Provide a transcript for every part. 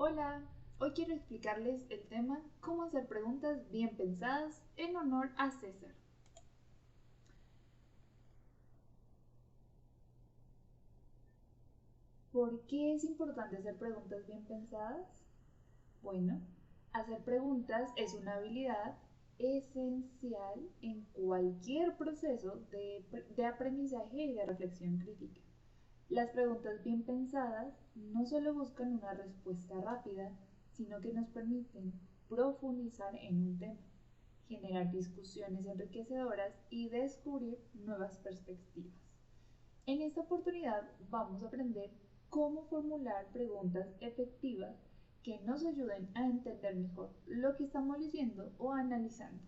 Hola, hoy quiero explicarles el tema cómo hacer preguntas bien pensadas en honor a César. ¿Por qué es importante hacer preguntas bien pensadas? Bueno, hacer preguntas es una habilidad esencial en cualquier proceso de aprendizaje y de reflexión crítica. Las preguntas bien pensadas no solo buscan una respuesta rápida, sino que nos permiten profundizar en un tema, generar discusiones enriquecedoras y descubrir nuevas perspectivas. En esta oportunidad vamos a aprender cómo formular preguntas efectivas que nos ayuden a entender mejor lo que estamos leyendo o analizando.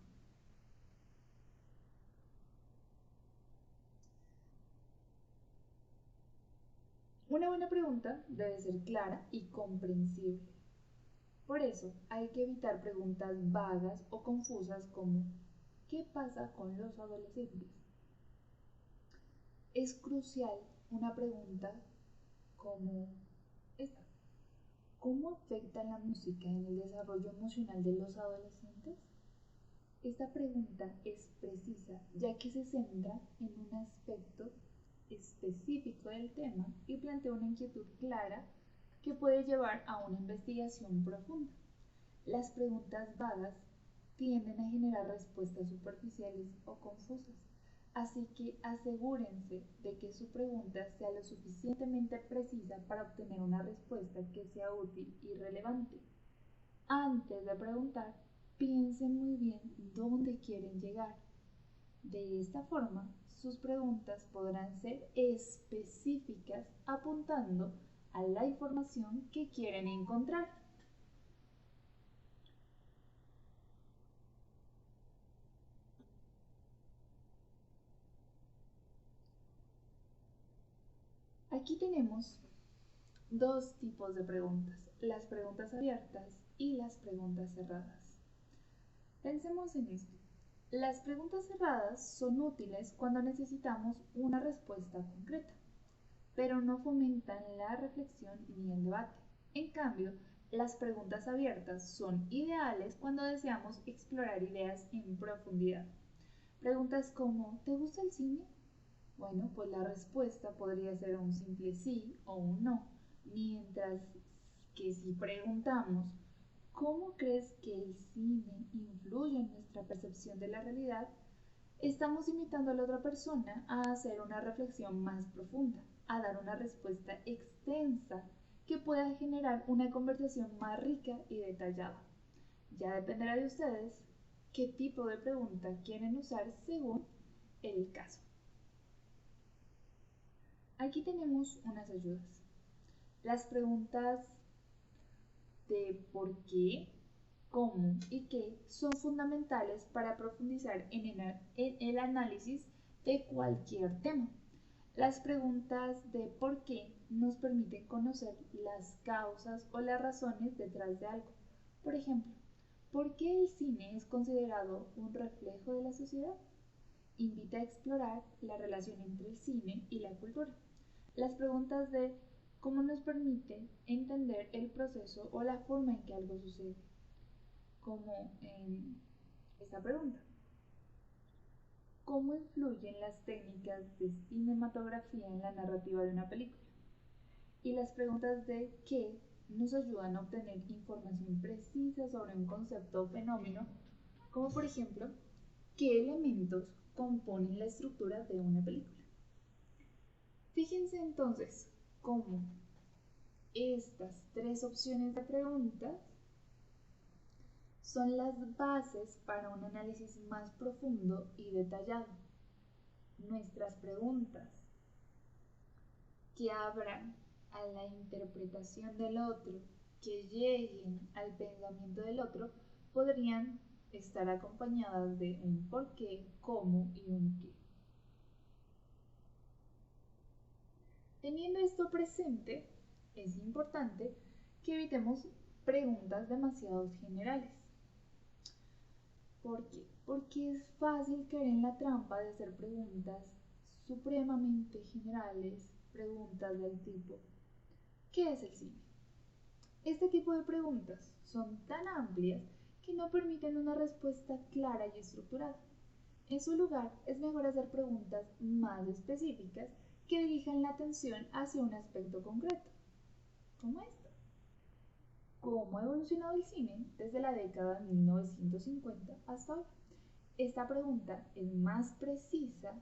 Una buena pregunta debe ser clara y comprensible. Por eso hay que evitar preguntas vagas o confusas como ¿qué pasa con los adolescentes? Es crucial una pregunta como esta. ¿Cómo afecta la música en el desarrollo emocional de los adolescentes? Esta pregunta es precisa ya que se centra en un aspecto específico del tema y plantea una inquietud clara que puede llevar a una investigación profunda. Las preguntas vagas tienden a generar respuestas superficiales o confusas, así que asegúrense de que su pregunta sea lo suficientemente precisa para obtener una respuesta que sea útil y relevante. Antes de preguntar, piensen muy bien dónde quieren llegar. De esta forma, sus preguntas podrán ser específicas apuntando a la información que quieren encontrar. Aquí tenemos dos tipos de preguntas, las preguntas abiertas y las preguntas cerradas. Pensemos en esto. Las preguntas cerradas son útiles cuando necesitamos una respuesta concreta, pero no fomentan la reflexión ni el debate. En cambio, las preguntas abiertas son ideales cuando deseamos explorar ideas en profundidad. Preguntas como ¿te gusta el cine? Bueno, pues la respuesta podría ser un simple sí o un no, mientras que si preguntamos ¿cómo crees que el cine influye en nuestra percepción de la realidad? Estamos invitando a la otra persona a hacer una reflexión más profunda, a dar una respuesta extensa que pueda generar una conversación más rica y detallada. Ya dependerá de ustedes qué tipo de pregunta quieren usar según el caso. Aquí tenemos unas ayudas. Las preguntas de por qué, cómo y qué son fundamentales para profundizar en el análisis de cualquier tema. Las preguntas de por qué nos permiten conocer las causas o las razones detrás de algo. Por ejemplo, ¿por qué el cine es considerado un reflejo de la sociedad? Invita a explorar la relación entre el cine y la cultura. Las preguntas de cómo nos permite entender el proceso o la forma en que algo sucede, como en esta pregunta. ¿Cómo influyen las técnicas de cinematografía en la narrativa de una película? Y las preguntas de qué nos ayudan a obtener información precisa sobre un concepto o fenómeno, como por ejemplo, ¿qué elementos componen la estructura de una película? Fíjense entonces cómo estas tres opciones de preguntas son las bases para un análisis más profundo y detallado. Nuestras preguntas que abran a la interpretación del otro, que lleguen al pensamiento del otro, podrían estar acompañadas de un por qué, cómo y un qué. Teniendo esto presente, es importante que evitemos preguntas demasiado generales. ¿Por qué? Porque es fácil caer en la trampa de hacer preguntas supremamente generales, preguntas del tipo ¿qué es el cine? Este tipo de preguntas son tan amplias que no permiten una respuesta clara y estructurada. En su lugar, es mejor hacer preguntas más específicas que dirijan la atención hacia un aspecto concreto, como esta. ¿Cómo ha evolucionado el cine desde la década de 1950 hasta hoy? Esta pregunta es más precisa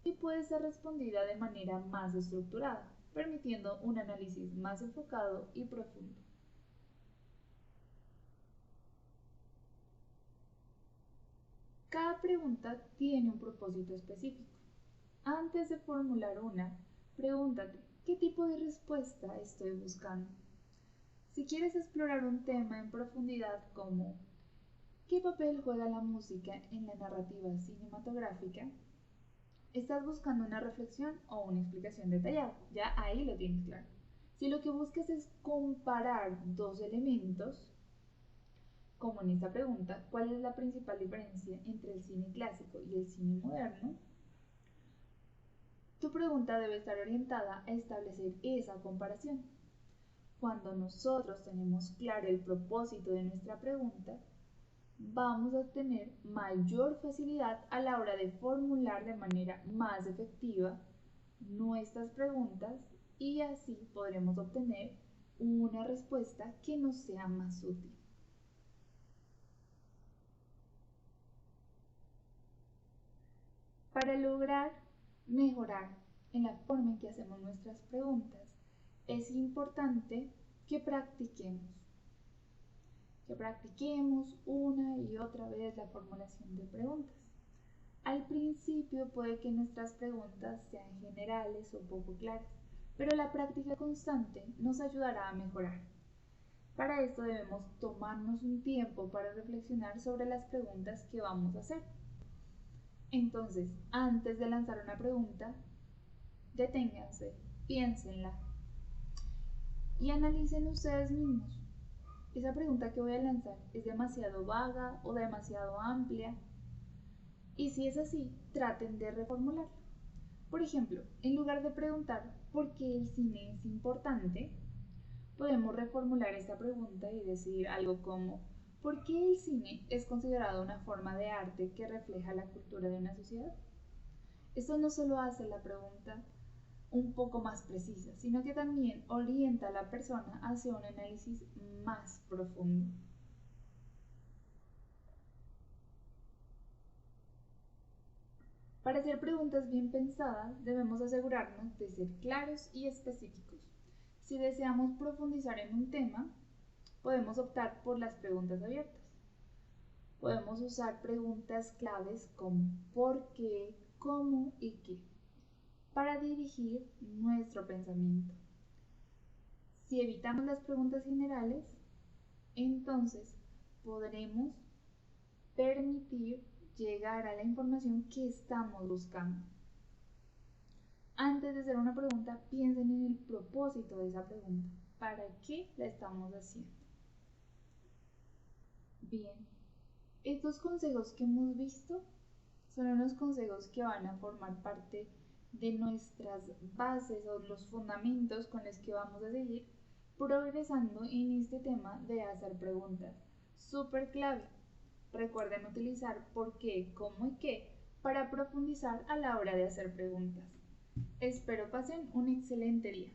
y puede ser respondida de manera más estructurada, permitiendo un análisis más enfocado y profundo. Cada pregunta tiene un propósito específico. Antes de formular una, pregúntate, ¿qué tipo de respuesta estoy buscando? Si quieres explorar un tema en profundidad como ¿qué papel juega la música en la narrativa cinematográfica? Estás buscando una reflexión o una explicación detallada. Ya ahí lo tienes claro. Si lo que buscas es comparar dos elementos, como en esta pregunta, ¿cuál es la principal diferencia entre el cine clásico y el cine moderno? Tu pregunta debe estar orientada a establecer esa comparación. Cuando nosotros tenemos claro el propósito de nuestra pregunta, vamos a tener mayor facilidad a la hora de formular de manera más efectiva nuestras preguntas y así podremos obtener una respuesta que nos sea más útil. Para lograr mejorar en la forma en que hacemos nuestras preguntas, es importante que practiquemos una y otra vez la formulación de preguntas. Al principio puede que nuestras preguntas sean generales o poco claras, pero la práctica constante nos ayudará a mejorar. Para esto debemos tomarnos un tiempo para reflexionar sobre las preguntas que vamos a hacer. Entonces, antes de lanzar una pregunta, deténganse, piénsenla y analicen ustedes mismos. ¿Esa pregunta que voy a lanzar es demasiado vaga o demasiado amplia? Y si es así, traten de reformularla. Por ejemplo, en lugar de preguntar ¿por qué el cine es importante?, podemos reformular esta pregunta y decir algo como ¿por qué el cine es considerado una forma de arte que refleja la cultura de una sociedad? Esto no solo hace la pregunta un poco más precisa, sino que también orienta a la persona hacia un análisis más profundo. Para hacer preguntas bien pensadas, debemos asegurarnos de ser claros y específicos. Si deseamos profundizar en un tema, podemos optar por las preguntas abiertas. Podemos usar preguntas claves como ¿por qué?, ¿cómo? Y ¿qué?, para dirigir nuestro pensamiento. Si evitamos las preguntas generales, entonces podremos permitir llegar a la información que estamos buscando. Antes de hacer una pregunta, piensen en el propósito de esa pregunta. ¿Para qué la estamos haciendo? Bien, estos consejos que hemos visto son unos consejos que van a formar parte de nuestras bases o los fundamentos con los que vamos a seguir progresando en este tema de hacer preguntas. Súper clave. Recuerden utilizar por qué, cómo y qué para profundizar a la hora de hacer preguntas. Espero pasen un excelente día.